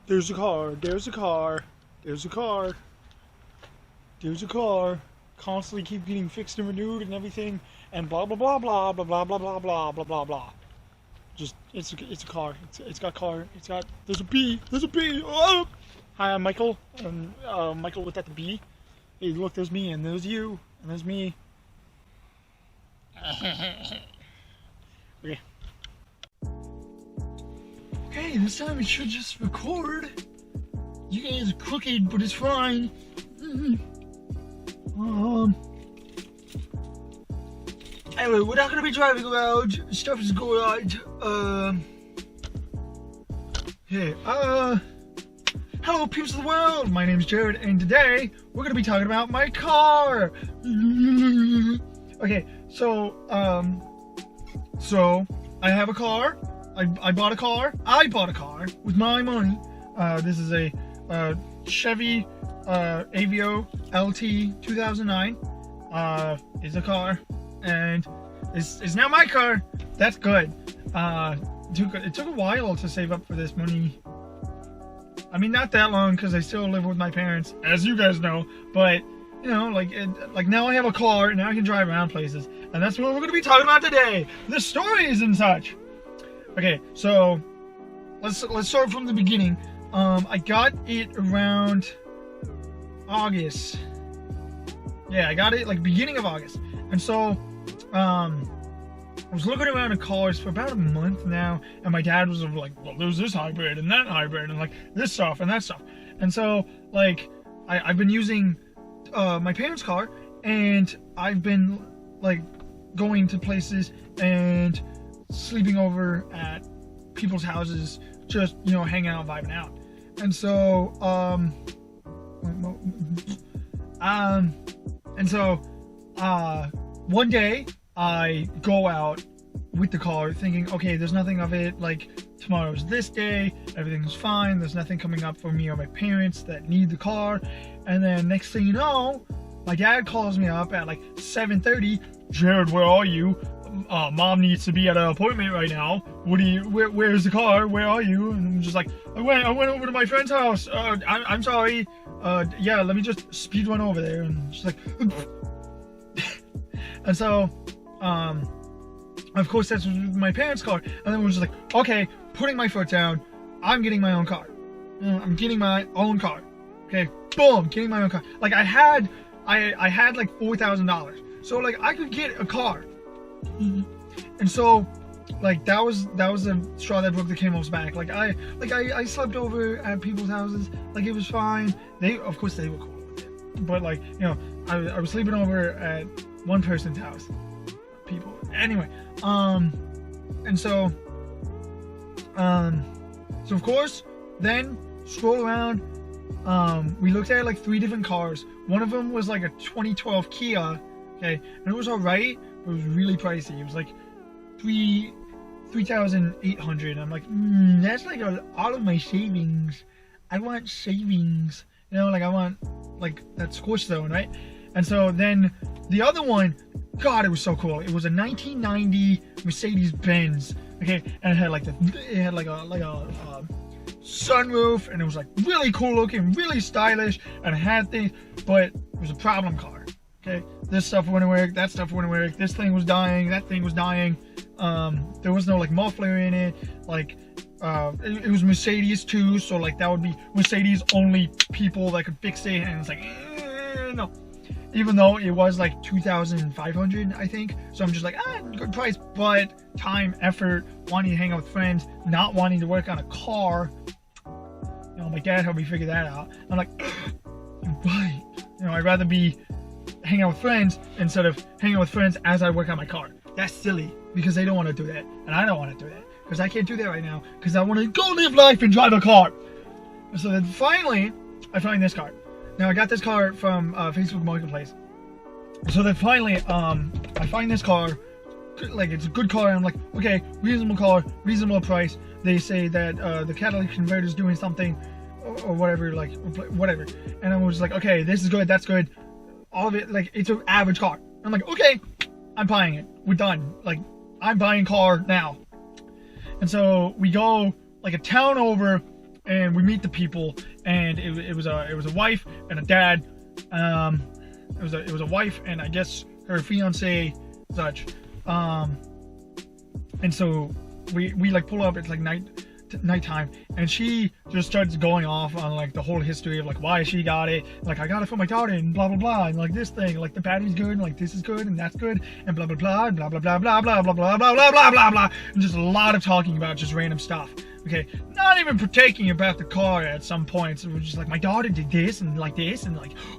There's a car. There's a car. There's a car. There's a car. Constantly keep getting fixed and renewed and everything, and blah blah blah blah blah blah blah blah blah blah blah blah. Just it's a car. It's got car. It's got. There's a bee. There's a bee. Oh! Hi, I'm Michael. Michael with that the bee. Hey, look, there's me, and there's you, and there's me. Okay. Okay, this time it should just record. You guys are crooked, but it's fine. Anyway, we're not gonna be driving around. Stuff is going on. Hey, hello, peeps of the world. My name's Jared, and today we're gonna be talking about my car. Okay, so I have a car. I bought a car. I bought a car with my money. This is a Chevy Aveo LT 2009. Is a car, and it's now my car. That's good. It took a while to save up for this money. I mean, not that long, because I still live with my parents, as you guys know. But you know, like now I have a car, and now I can drive around places, and that's what we're going to be talking about today. The stories and such. Okay, so let's start from the beginning. I got it around August. Yeah, I got it like beginning of August, and so I was looking around at cars for about a month now, and my dad was like, well, there's this hybrid and that hybrid and like this stuff and that stuff. And so like I've been using my parents' car, and I've been like going to places and sleeping over at people's houses, just, you know, hanging out, vibing out. And so one day I go out with the car thinking, okay, there's nothing of it, like tomorrow's this day, everything's fine, there's nothing coming up for me or my parents that need the car. And then next thing you know, my dad calls me up at like 7:30. Jared, where are you? Mom needs to be at an appointment right now. Where's the car? Where are you? And I'm just like, I went over to my friend's house. I'm sorry. Yeah, let me just speed run over there. And she's like, and so, of course that's my parents' car. And then we're just like, okay, putting my foot down. I'm getting my own car. I'm getting my own car. Okay, boom, getting my own car. Like I had like $4,000. So like I could get a car. And so like that was the straw that broke the camel's back. Like I slept over at people's houses. Like it was fine. Of course they were cool with it. But like, you know, I was sleeping over at one person's house. People. Anyway, and so of course, then scroll around. We looked at like 3 different cars. One of them was like a 2012 Kia. Okay, and it was alright. It was really pricey. It was like $3,800. I'm like, that's like all of my savings. I want savings. You know, like I want like that scorch zone, right? And so then the other one, God, it was so cool. It was a 1990 Mercedes Benz. Okay, and it had like a sunroof, and it was like really cool looking, really stylish, and it had things, but it was a problem car. Okay, this stuff wouldn't work, that stuff wouldn't work, this thing was dying, that thing was dying. There was no like muffler in it, like it was Mercedes too, so like that would be Mercedes only people that could fix it, and it's like no, even though it was like 2,500 I think. So I'm just like, good price, but time, effort, wanting to hang out with friends, not wanting to work on a car. You know, my dad helped me figure that out. I'm like, you're right, you know, I'd rather be hang out with friends instead of hanging out with friends as I work on my car. That's silly, because they don't want to do that, and I don't want to do that, because I can't do that right now, because I want to go live life and drive a car. So then finally, I find this car. Now I got this car from Facebook Marketplace. So then finally, I find this car, like it's a good car, and I'm like, okay, reasonable car, reasonable price. They say that the catalytic converter is doing something, or whatever, like whatever. And I was like, okay, this is good, that's good. All of it, like, it's an average car. I'm like, okay, I'm buying it. We're done. Like, I'm buying car now. And so we go like a town over, and we meet the people, and it was a wife and a dad. It was a wife and I guess her fiance, such. And so we like pull up. It's like nighttime, and she just starts going off on like the whole history of like why she got it. Like, I got it for my daughter and blah blah blah, and like this thing, like the battery's good, and like this is good and that's good, and blah blah blah and blah blah blah blah blah blah blah blah blah blah blah blah, and just a lot of talking about just random stuff. Okay, not even partaking about the car at some points. It was just like, my daughter did this and like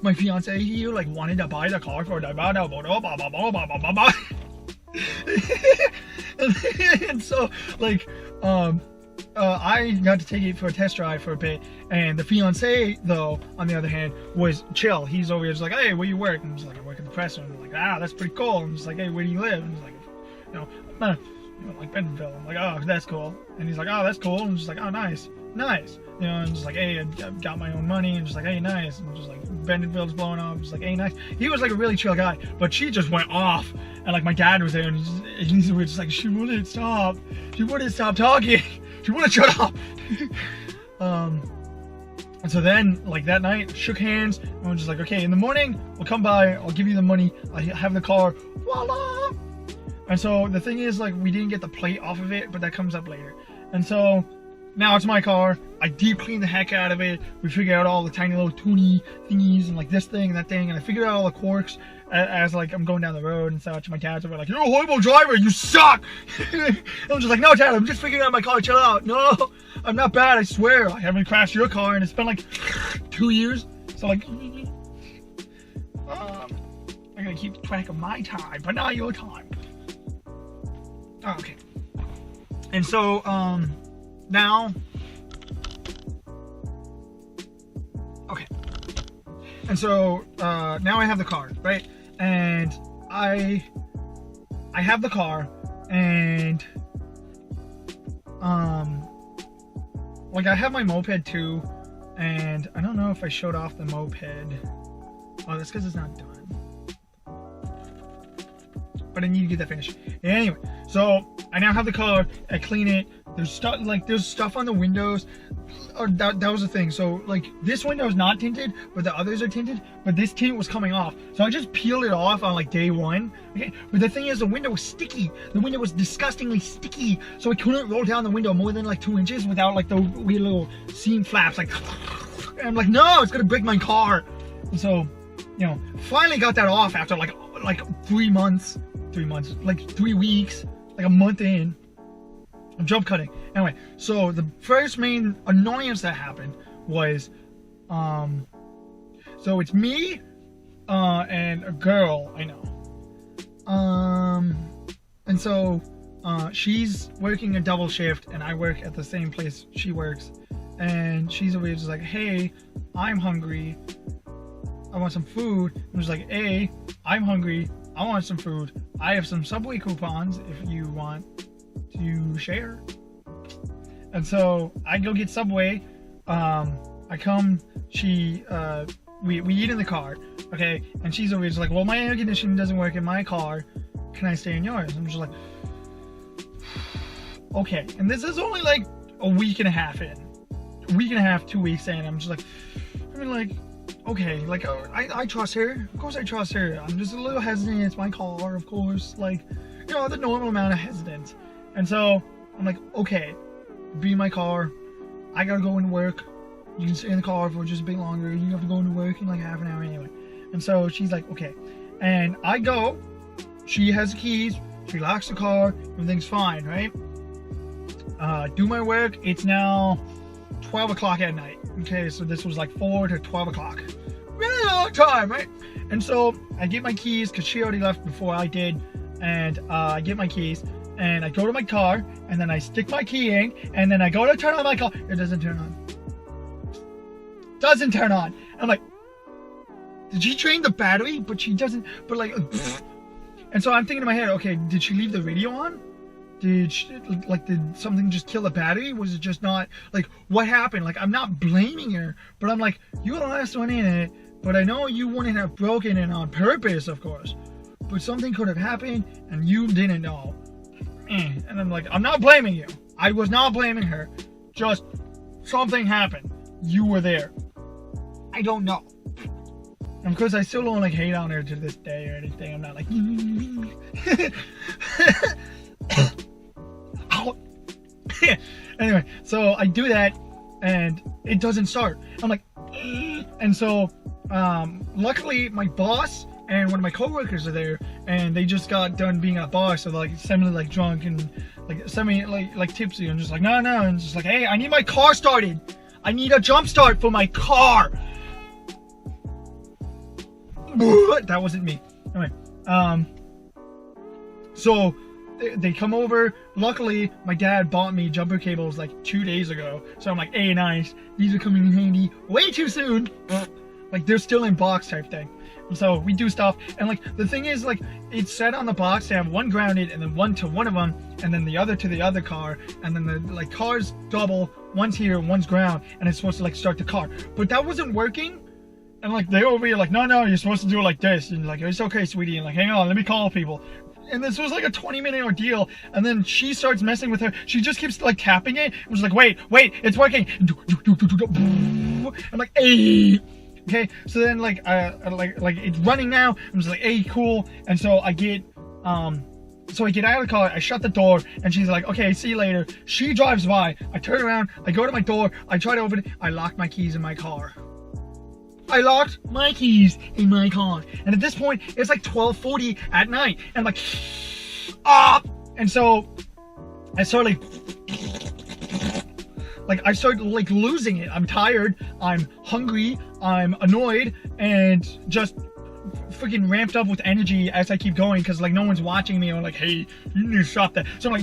my fiance here like wanted to buy the car for the blah blah blah blah blah blah blah blah blah. And so like I got to take it for a test drive for a bit, and the fiance though, on the other hand, was chill. He's over here just like, hey, where you work? And I'm just like, I work at the press room. I'm like, that's pretty cool. I'm just like, hey, where do you live? And he's like, like Bentonville. I'm like, oh, that's cool. And he's like, oh, that's cool. And I'm just like, oh, nice. And just like, hey, I've got my own money. And just like, hey, nice. And just like, Bentonville's blowing up. Just like, hey, nice. He was like a really chill guy, but she just went off. And like, my dad was there, and he's just like, she wouldn't stop. She wouldn't stop talking. She wouldn't shut up. And so then, like that night, shook hands, and we're just like, okay, in the morning, we'll come by. I'll give you the money. I have the car. Voila. And so the thing is, like, we didn't get the plate off of it, but that comes up later. And so now it's my car. I deep clean the heck out of it. We figure out all the tiny little toony thingies and like this thing and that thing, and I figured out all the quirks as like I'm going down the road and such. My dad's over like, you're a horrible driver, you suck. I'm just like, no, Dad, I'm just figuring out my car. Chill out. No, I'm not bad. I swear. I haven't crashed your car, and it's been like 2 years. So like, I'm gonna keep track of my time, but not your time. Oh, okay. And so, now, okay. And so, now I have the car, right? And I have the car, and, like, I have my moped too, and I don't know if I showed off the moped. Oh, that's because it's not done. But I need to get that finished. Anyway, so I now have the car. I clean it. There's stuff on the windows. Or that was the thing. So like, this window is not tinted, but the others are tinted. But this tint was coming off, so I just peeled it off on like day one. Okay, but the thing is, the window was sticky. The window was disgustingly sticky, so I couldn't roll down the window more than like 2 inches without like the weird little seam flaps. Like, and I'm like, no, it's gonna break my car. And so, finally got that off after like 3 months. 3 months, like 3 weeks, like a month in. I'm jump cutting. Anyway, so the first main annoyance that happened was, so it's me, and a girl I know. And so, she's working a double shift, and I work at the same place she works. And she's always just like, hey, I'm hungry. I want some food. I'm just like, hey, I'm hungry. I want some food. I have some Subway coupons if you want to share. And so I go get Subway. I come, we eat in the car, okay? And she's always like, well, my air conditioning doesn't work in my car. Can I stay in yours? I'm just like, okay. And this is only like a week and a half in. 2 weeks in. I'm just like, okay, like, I trust her. Of course I trust her. I'm just a little hesitant. It's my car, of course. Like, the normal amount of hesitance. And so, I'm like, okay, be in my car. I gotta go into work. You can stay in the car for just a bit longer. You have to go into work in like half an hour anyway. And so, she's like, okay. And I go. She has the keys. She locks the car. Everything's fine, right? Do my work. It's now 12 o'clock at night. Okay, so this was like 4 to 12 o'clock. Really long time, right? And so I get my keys because she already left before I did. And I get my keys and I go to my car and then I stick my key in and then I go to turn on my car. It doesn't turn on. Doesn't turn on. I'm like, did she drain the battery? But she doesn't, but like, and so I'm thinking in my head, okay, did she leave the radio on? Did something just kill the battery? Was it just not, like, what happened? Like, I'm not blaming her, but I'm like, you were the last one in it, but I know you wouldn't have broken it on purpose, of course. But something could have happened, and you didn't know. And I'm like, I'm not blaming you. I was not blaming her. Just something happened. You were there. I don't know. And of course, I still don't like hate on her to this day or anything. I'm not like. Anyway, so I do that, and it doesn't start. I'm like, and so luckily my boss and one of my coworkers are there, and they just got done being a boss, so like semi like drunk and like semi like tipsy. I'm just like, no, and just like, hey, I need my car started. I need a jump start for my car. That wasn't me. Anyway, so they come over. Luckily, my dad bought me jumper cables like 2 days ago. So I'm like, hey, nice. These are coming in handy way too soon. Like, they're still in box type thing. And so we do stuff. And like, the thing is, like, it's set on the box to have one grounded and then one to one of them, and then the other to the other car. And then the like cars double. One's here, one's ground. And it's supposed to like start the car. But that wasn't working. And like, they over here like, no, you're supposed to do it like this. And like, it's okay, sweetie. And like, hang on, let me call people. And this was like a 20-minute ordeal, and then she starts messing with her. She just keeps like tapping it. It was like, wait, it's working. I'm like, hey, okay. So then like it's running now. I'm just like, hey, cool. And so I get out of the car. I shut the door, and she's like, okay, see you later. She drives by. I turn around. I go to my door. I try to open it. I lock my keys in my car. I locked my keys in my car. And at this point, it's like 12:40 at night. And I'm like, and so I start I start losing it. I'm tired, I'm hungry, I'm annoyed, and just freaking ramped up with energy as I keep going, because like no one's watching me. I'm like, hey, you need to stop that. So I'm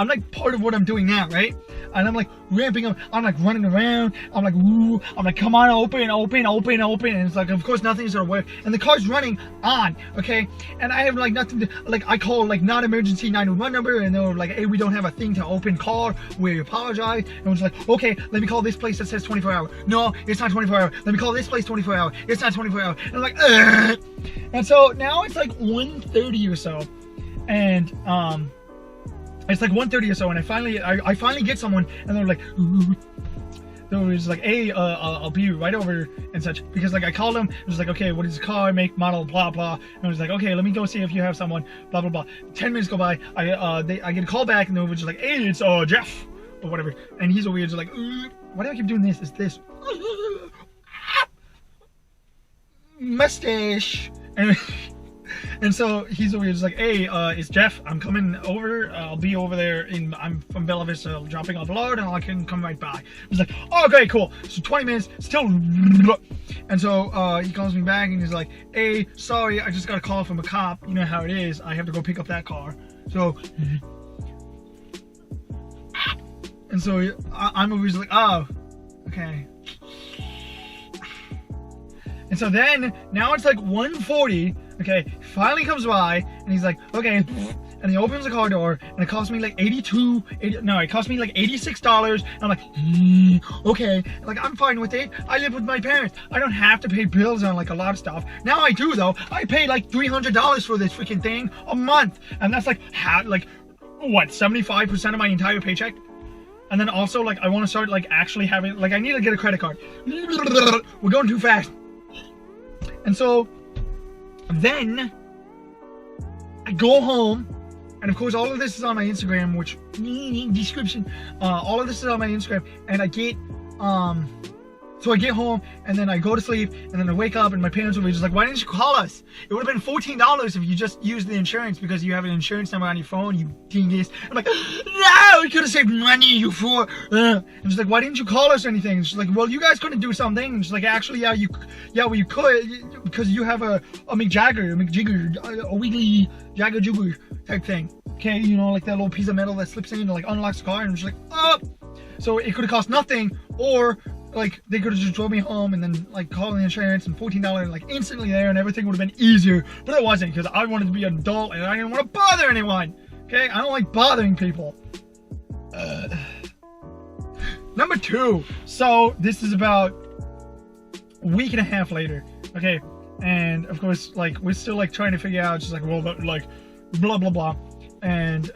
like part of what I'm doing now, right? And I'm like ramping up. I'm like running around. I'm like, woo. I'm like, come on, open. And it's like, of course, nothing's gonna work. And the car's running on, okay? And I have like nothing to, like, I call like non-emergency 911 number, and they're like, hey, we don't have a thing to open car. We apologize. And I was like, okay, let me call this place that says 24 hour. No, it's not 24 hour. Let me call this place 24 hour. It's not 24 hour. And I'm like, ugh. And so now it's like 1:30 or so, and it's like 1:30 or so, and I finally get someone, and they're like, they was like, hey, I'll be right over and such, because like I called them. It was like, okay, what is the car, make, model, blah blah. And I was like, okay, let me go see if you have someone, blah blah blah. 10 minutes go by. I get a call back, and they were just like, hey, it's Jeff or whatever, and he's over here just like, why do I keep doing this? It's this mustache. And so he's over here just like, hey, it's Jeff. I'm coming over. I'll be over there. I'm from Bella Vista, dropping off a load, and I can come right by. I was like, oh, okay, cool. So 20 minutes, still. And so he calls me back, and he's like, hey, sorry, I just got a call from a cop. You know how it is. I have to go pick up that car. So, and so I'm over here just like, oh, okay. And so then, now it's like 1:40. Okay, finally comes by, and he's like, okay, and he opens the car door, and it cost me like it cost me like $86, and I'm like, okay, like, I'm fine with it. I live with my parents. I don't have to pay bills on like a lot of stuff. Now I do, though. I pay like $300 for this freaking thing a month, and that's like, what, 75% of my entire paycheck? And then also, like, I want to start like actually having, like, I need to get a credit card. We're going too fast. And so then I go home, and of course all of this is on my Instagram, which description, all of this is on my Instagram, and I get so I get home, and then I go to sleep, and then I wake up, and my parents will be just like, why didn't you call us? It would have been $14 if you just used the insurance, because you have an insurance number on your phone, you dingus. I'm like, no, we could have saved money, you fool. And she's like, why didn't you call us or anything? And she's like, well, you guys couldn't do something. And she's like, actually, well, you could, because you have a Mick Jagger, a wiggly Jagger Jugger type thing. Okay, you know, like that little piece of metal that slips in and like unlocks the car, and she's like, oh. So it could have cost nothing, or like they could have just drove me home and then like called the insurance and $14 like instantly there, and everything would have been easier. But it wasn't, because I wanted to be an adult and I didn't want to bother anyone. Okay, I don't like bothering people. Number 2. So this is about a week and a half later. Okay, and of course, like, we're still like trying to figure out, just like, well, like, blah blah blah. And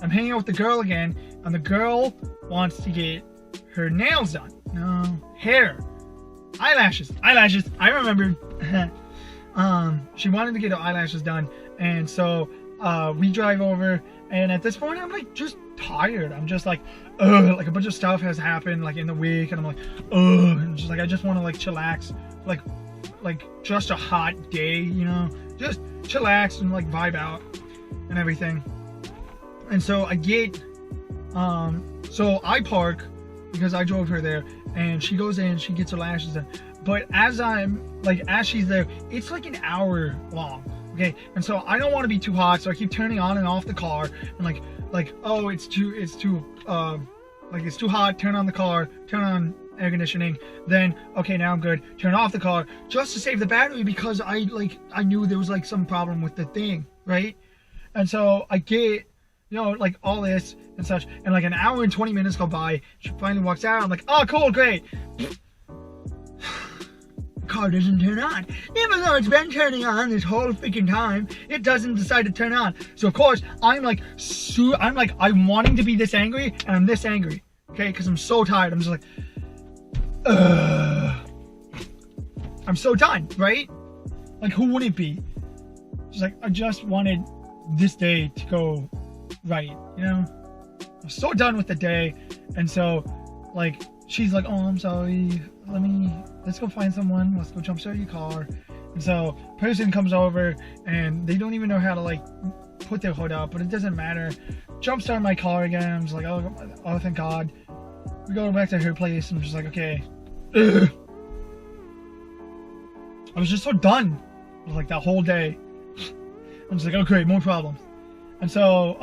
I'm hanging out with the girl again, and the girl wants to get her nails done. No, hair. Eyelashes. I remembered. She wanted to get her eyelashes done, and so we drive over, and at this point I'm like just tired. I'm just like, ugh, like a bunch of stuff has happened like in the week, and I'm like, ugh, and just like I just want to like chillax, like just a hot day, you know, just chillax and like vibe out and everything. And so I get, so I park because I drove her there, and she goes in, she gets her lashes done. But as she's there, it's like an hour long, okay? And so I don't want to be too hot, so I keep turning on and off the car, and like, oh, it's too hot, turn on the car, turn on air conditioning, then, okay, now I'm good, turn off the car, just to save the battery, because I knew there was like some problem with the thing, right? And so I get, you know, like all this and such, and like an hour and 20 minutes go by, she finally walks out, I'm like, oh, cool, great. Car doesn't turn on. Even though it's been turning on this whole freaking time, it doesn't decide to turn on. So of course, I'm wanting to be this angry, and I'm this angry, okay? Because I'm so tired. I'm just like, I'm so done, right? Like, who wouldn't be? Just like, I just wanted this day to go right, you know? I'm so done with the day, and so, like, she's like, oh, I'm sorry, let's go find someone, let's go jumpstart your car. And so person comes over, and they don't even know how to like put their hood up, but it doesn't matter. Jumpstart my car again. I'm just like, oh thank God. We go back to her place, and I'm just like, okay. Ugh. I was just so done with like that whole day. I'm just like, okay, more problems. And so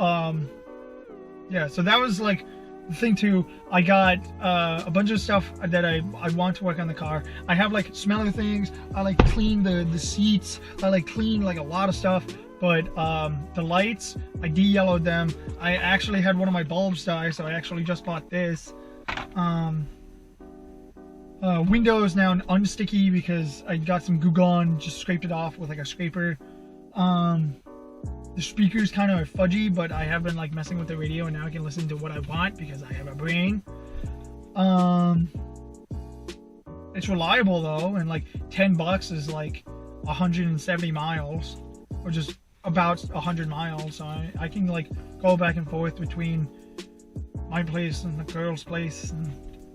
yeah, so that was like the thing too. I got a bunch of stuff that I want to work on the car. I have like smelly things. I like clean the seats. I like clean like a lot of stuff. But the lights, I de-yellowed them. I actually had one of my bulbs die, so I actually just bought this. Windows now unsticky because I got some Goo Gone, just scraped it off with like a scraper. The speakers kind of fudgy, but I have been like messing with the radio, and now I can listen to what I want because I have a brain. It's reliable though, and like $10 is like 170 miles, or just about 100 miles. So I can like go back and forth between my place and the girl's place, and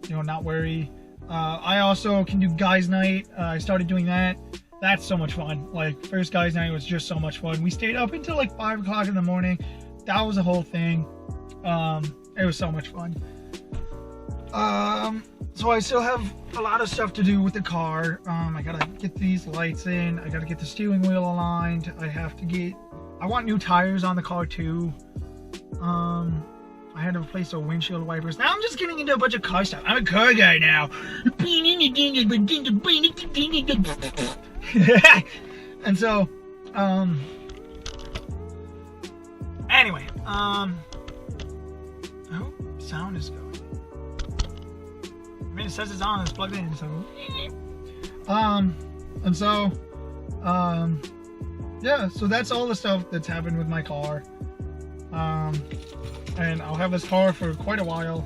you know, not worry. I also can do guys' night. I started doing that. That's so much fun. Like, first guys' night was just so much fun. We stayed up until like 5 o'clock in the morning. That was a whole thing. It was so much fun. So I still have a lot of stuff to do with the car. I gotta get these lights in. I gotta get the steering wheel aligned. I want new tires on the car too. I had to replace the windshield wipers. Now I'm just getting into a bunch of car stuff. I'm a car guy now. And so, anyway, I hope sound is going. I mean, it says it's on, it's plugged in, so, and so, yeah, so that's all the stuff that's happened with my car. And I'll have this car for quite a while.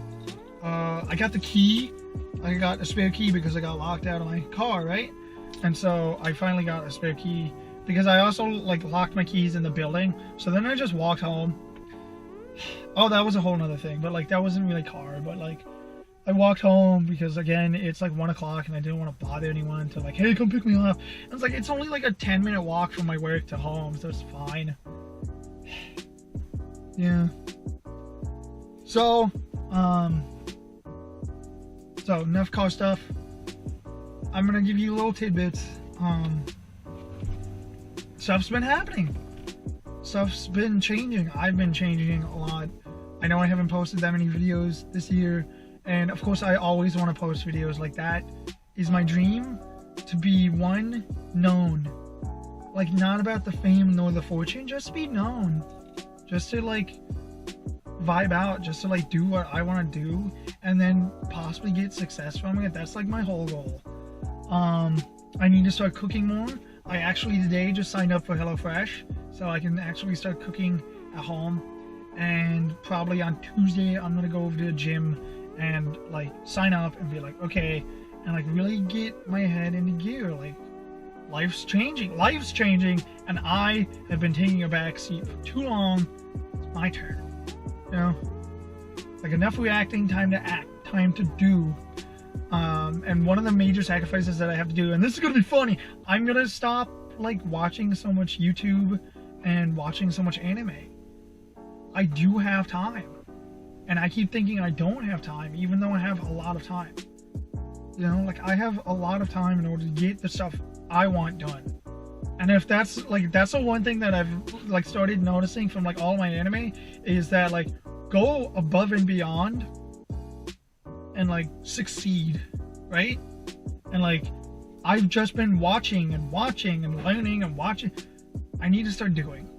I got the key. I got a spare key because I got locked out of my car, right? And so I finally got a spare key because I also like locked my keys in the building. So then I just walked home. Oh, that was a whole nother thing, but like that wasn't really car, but like I walked home because again, it's like 1 o'clock and I didn't want to bother anyone to like, hey, come pick me up. And it's like, it's only like a 10-minute walk from my work to home, so it's fine. Yeah. So, so enough car stuff. I'm gonna give you little tidbits. Stuff's been happening. Stuff's been changing. I've been changing a lot. I know I haven't posted that many videos this year, and of course I always want to post videos like that. Is my dream to be one, known. Like, not about the fame nor the fortune, just to be known. Just to like vibe out, just to like do what I want to do, and then possibly get success from it. That's like my whole goal. I need to start cooking more. I actually today just signed up for HelloFresh, so I can actually start cooking at home and probably on Tuesday, I'm gonna go over to the gym and like sign up and be like, okay, and like really get my head into gear. Like, life's changing, and I have been taking a back seat for too long. It's my turn, you know? Like, enough reacting, time to act, time to do. And one of the major sacrifices that I have to do, and this is gonna be funny, I'm gonna stop like watching so much YouTube and watching so much anime. I do have time, and I keep thinking I don't have time, even though I have a lot of time. You know, like, I have a lot of time in order to get the stuff I want done. And if that's the one thing that I've like started noticing from like all my anime, is that like, go above and beyond and like succeed, right? And like, I've just been watching and learning and watching. I need to start doing.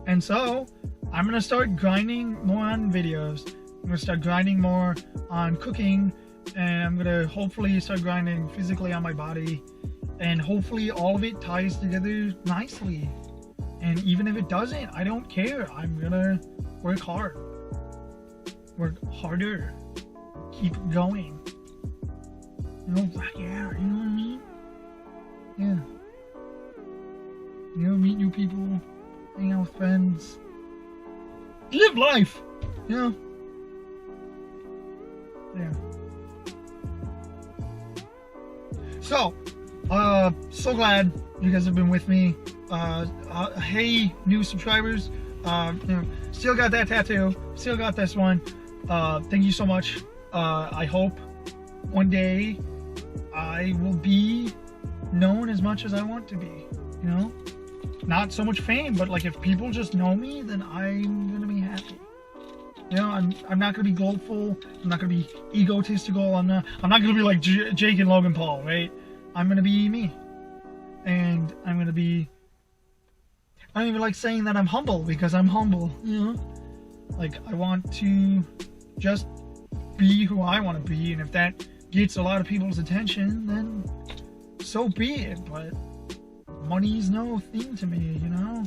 And so I'm gonna start grinding more on videos. I'm gonna start grinding more on cooking, and I'm gonna hopefully start grinding physically on my body, and hopefully all of it ties together nicely. And even if it doesn't, I don't care. I'm gonna work hard, work harder, keep going. You know, yeah, you know what I mean? Yeah. You know, meet new people, hang out with friends, live life, you know? Yeah. So, so glad you guys have been with me. Hey, new subscribers, you know, still got that tattoo, still got this one. Thank you so much. I hope one day I will be known as much as I want to be, you know? Not so much fame, but like, if people just know me, then I'm gonna be happy. You know, I'm not gonna be goalful. I'm not gonna be egotistical. I'm not gonna be like Jake and Logan Paul, right? I'm gonna be me, and I'm gonna be. I don't even like saying that I'm humble, because I'm humble. You know, like, I want to just be who I want to be, and if that gets a lot of people's attention, then so be it. But money's no thing to me, you know?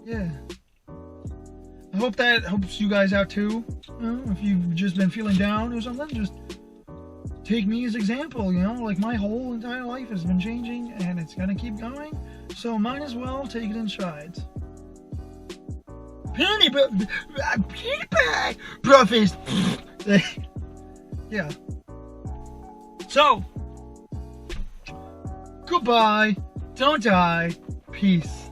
Yeah. I hope that helps you guys out too. You know, if you've just been feeling down or something, just take me as example, you know? Like, my whole entire life has been changing, and it's gonna keep going, so might as well take it in strides. PewDiePie Profits. Yeah. So, goodbye, don't die, peace.